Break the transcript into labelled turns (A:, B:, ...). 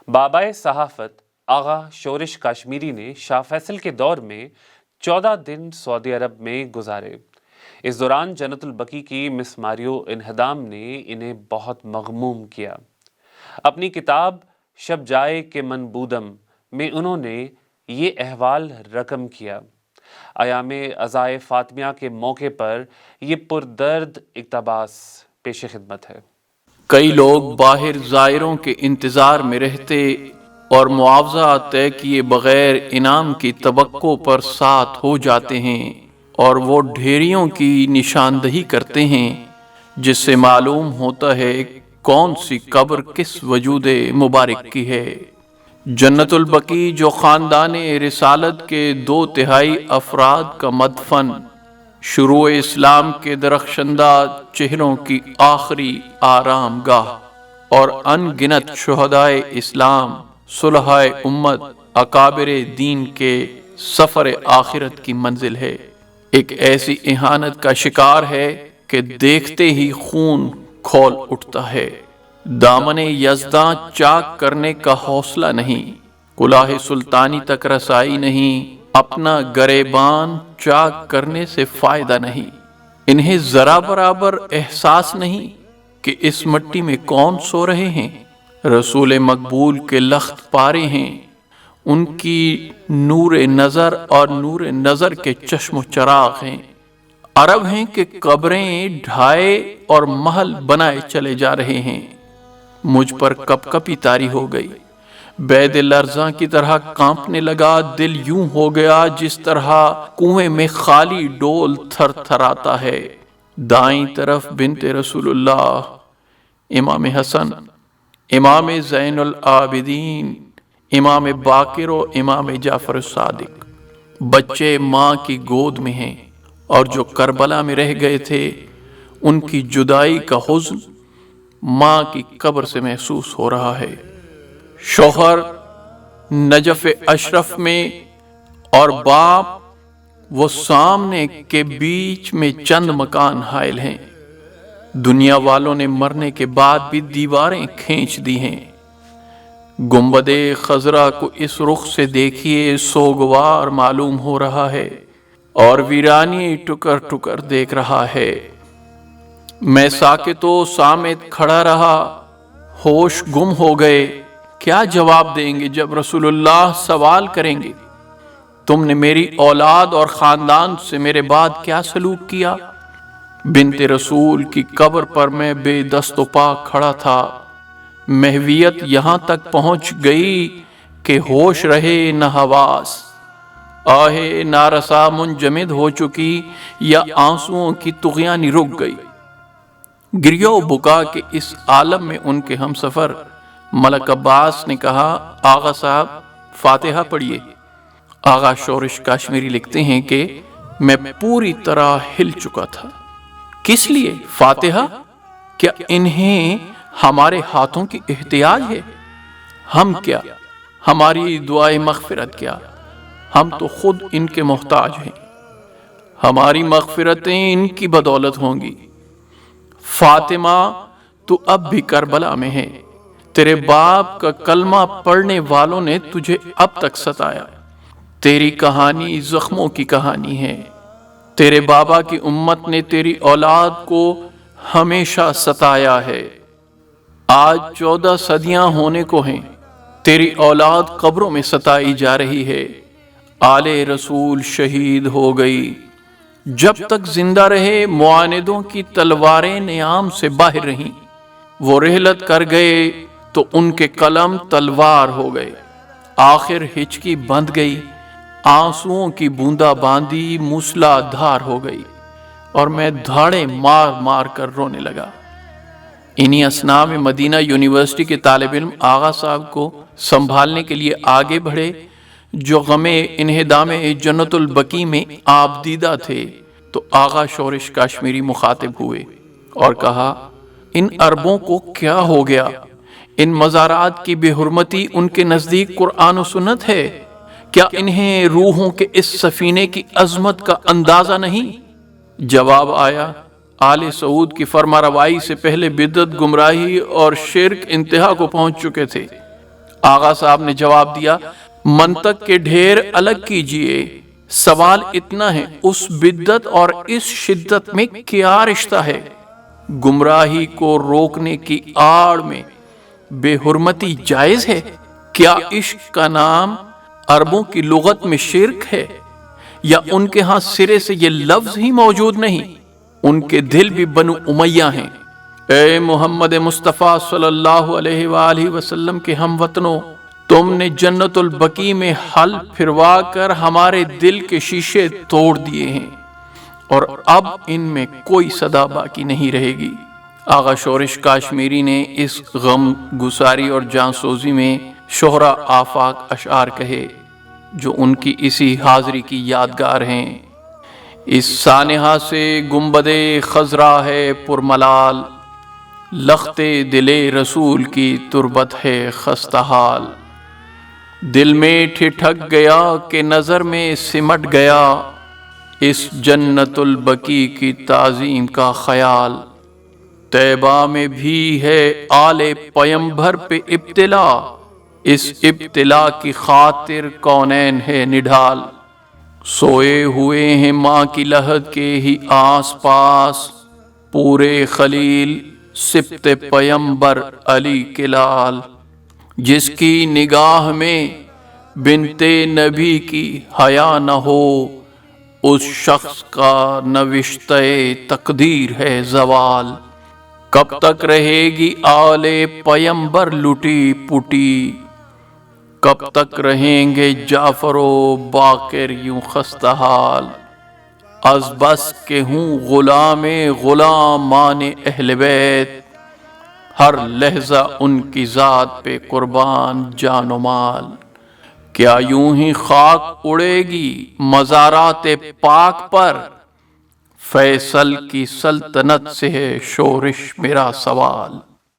A: بابائے صحافت آغا شورش کاشمیری نے شاہ فیصل کے دور میں 14 دن سعودی عرب میں گزارے۔ اس دوران جنت البقیع کی مس ماریو انہدام نے انہیں بہت مغموم کیا۔ اپنی کتاب شب جائے کہ من بودم میں انہوں نے یہ احوال رقم کیا۔ ایام عزائے فاطمیہ کے موقع پر یہ پردرد اقتباس پیش خدمت ہے۔
B: کئی لوگ باہر زائروں کے انتظار میں رہتے اور معاوضہ طے کیے بغیر انعام کی توقع پر ساتھ ہو جاتے ہیں، اور وہ ڈھیریوں کی نشاندہی کرتے ہیں جس سے معلوم ہوتا ہے کون سی قبر کس وجود مبارک کی ہے۔ جنت البقیع جو خاندان رسالت کے 2/3 افراد کا مدفن، شروع اسلام کے درخشندہ چہروں کی آخری آرام گاہ، اور ان گنت شہدائے اسلام، صلحائے امت، اکابر دین کے سفر آخرت کی منزل ہے، ایک ایسی اہانت کا شکار ہے کہ دیکھتے ہی خون کھول اٹھتا ہے۔ دامن یزداں چاک کرنے کا حوصلہ نہیں، کلاه سلطانی تک رسائی نہیں، اپنا گریبان چاک کرنے سے فائدہ نہیں۔ انہیں ذرا برابر احساس نہیں کہ اس مٹی میں کون سو رہے ہیں۔ رسول مقبول کے لخت پارے ہیں، ان کی نور نظر اور نور نظر کے چشم و چراغ ہیں۔ عرب ہیں کہ قبریں ڈھائے اور محل بنائے چلے جا رہے ہیں۔ مجھ پر کپ کپی طاری ہو گئی، بید لرزاں کی طرح کانپنے لگا، دل یوں ہو گیا جس طرح کنویں میں خالی ڈول تھر تھراتا ہے۔ دائیں طرف بنت رسول اللہ، امام حسن، امام زین العابدین، امام باقر و امام جعفر الصادق، بچے ماں کی گود میں ہیں، اور جو کربلا میں رہ گئے تھے ان کی جدائی کا حزن ماں کی قبر سے محسوس ہو رہا ہے۔ شوہر نجف اشرف میں اور باپ وہ سامنے کے بیچ میں چند مکان حائل ہیں۔ دنیا والوں نے مرنے کے بعد بھی دیواریں کھینچ دی ہیں۔ گنبد خضرا کو اس رخ سے دیکھیے سوگوار معلوم ہو رہا ہے، اور ویرانی ٹکر ٹکر دیکھ رہا ہے۔ میں ساکت و صامت کھڑا رہا، ہوش گم ہو گئے۔ کیا جواب دیں گے جب رسول اللہ سوال کریں گے؟ تم نے میری اولاد اور خاندان سے میرے بعد کیا سلوک کیا؟ بنت رسول کی قبر پر میں بے دست و پا کھڑا تھا۔ محویت یہاں تک پہنچ گئی کہ ہوش رہے نہ حواس، آہ نارسا منجمد ہو چکی یا آنسوؤں کی طغیانی رک گئی۔ گریہ و بکا کے اس عالم میں ان کے ہم سفر ملک عباس نے کہا، آغا صاحب فاتحہ پڑھیے۔ آغا شورش کاشمیری لکھتے ہیں کہ میں پوری طرح ہل چکا تھا۔ کس لیے فاتحہ؟ کیا انہیں ہمارے ہاتھوں کی احتیاج ہے؟ ہم کیا، ہماری دعائے مغفرت کیا، ہم تو خود ان کے محتاج ہیں۔ ہماری مغفرتیں ان کی بدولت ہوں گی۔ فاطمہ تو اب بھی کربلا میں ہے، تیرے باپ کا کلمہ پڑھنے والوں نے تجھے اب تک ستایا۔ تیری کہانی زخموں کی کہانی ہے، تیرے بابا کی امت نے تیری اولاد کو ہمیشہ ستایا ہے۔ آج 14 صدیاں ہونے کو ہیں، تیری اولاد قبروں میں ستائی جا رہی ہے۔ آل رسول شہید ہو گئی، جب تک زندہ رہے معاندوں کی تلواریں نیام سے باہر رہیں۔ وہ رحلت کر گئے تو ان کے قلم تلوار ہو گئے، آخر ہچکی بند گئی، آنسوؤں کی بوندا باندی موسلا دھار ہو گئی، اور میں دھاڑے مار مار کر رونے لگا۔ انہی اثناء میں مدینہ یونیورسٹی کے طالب علم آغا صاحب کو سنبھالنے کے لیے آگے بڑھے، جو غم انہدام جنت البقیع میں آپ دیدہ تھے، تو آغا شورش کاشمیری مخاطب ہوئے اور کہا، ان عربوں کو کیا ہو گیا؟ ان مزارات کی بے حرمتی ان کے نزدیک قرآن و سنت ہے؟ کیا انہیں روحوں کے اس سفینے کی عظمت کا اندازہ نہیں؟ جواب آیا، آل سعود کی فرما روائی سے پہلے بدعت، گمراہی اور شرک انتہا کو پہنچ چکے تھے۔ آغا صاحب نے جواب دیا، منطق کے ڈھیر الگ کیجئے، سوال اتنا ہے اس بدت اور اس شدت میں کیا رشتہ ہے؟ گمراہی کو روکنے کی آڑ میں بے حرمتی جائز ہے؟ کیا عشق کا نام عربوں کی لغت میں شرک ہے، یا ان کے ہاں سرے سے یہ لفظ ہی موجود نہیں؟ ان کے دل بھی بنو امیہ ہیں۔ اے محمد مصطفیٰ صلی اللہ علیہ وآلہ وسلم کے ہم وطنوں، تم نے جنت البقیع میں حل پھروا کر ہمارے دل کے شیشے توڑ دیے ہیں، اور اب ان میں کوئی صدا باقی نہیں رہے گی۔ آغا شورش کاشمیری نے اس غم گساری اور جانسوزی میں شہرہ آفاق اشعار کہے جو ان کی اسی حاضری کی یادگار ہیں۔ اس سانحہ سے گنبدِ خضرا ہے پرملال، لخت دل رسول کی تربت ہے خستہ حال۔ دل میں ٹھٹک گیا کہ نظر میں سمٹ گیا، اس جنت البقیع کی تعظیم کا خیال۔ طیبہ میں بھی ہے آل پیمبر پہ ابتلا، اس ابتلا کی خاطر کونین ہے نڈھال۔ سوئے ہوئے ہیں ماں کی لحد کے ہی آس پاس، پورے خلیل سبط پیمبر علی کے لال۔ جس کی نگاہ میں بنت نبی کی حیا نہ ہو، اس شخص کا نوشتہ تقدیر ہے زوال۔ کب تک رہے گی آل پیمبر لٹی پٹی، کب تک رہیں گے جعفر و باقر یوں خستہ حال۔ از بس کہ ہوں غلام غلامان اہل بیت، ہر لحظہ ان کی ذات پہ قربان جان و مال۔ کیا یوں ہی خاک اڑے گی مزارات پاک پر، فیصل کی سلطنت سے ہے شورش میرا سوال۔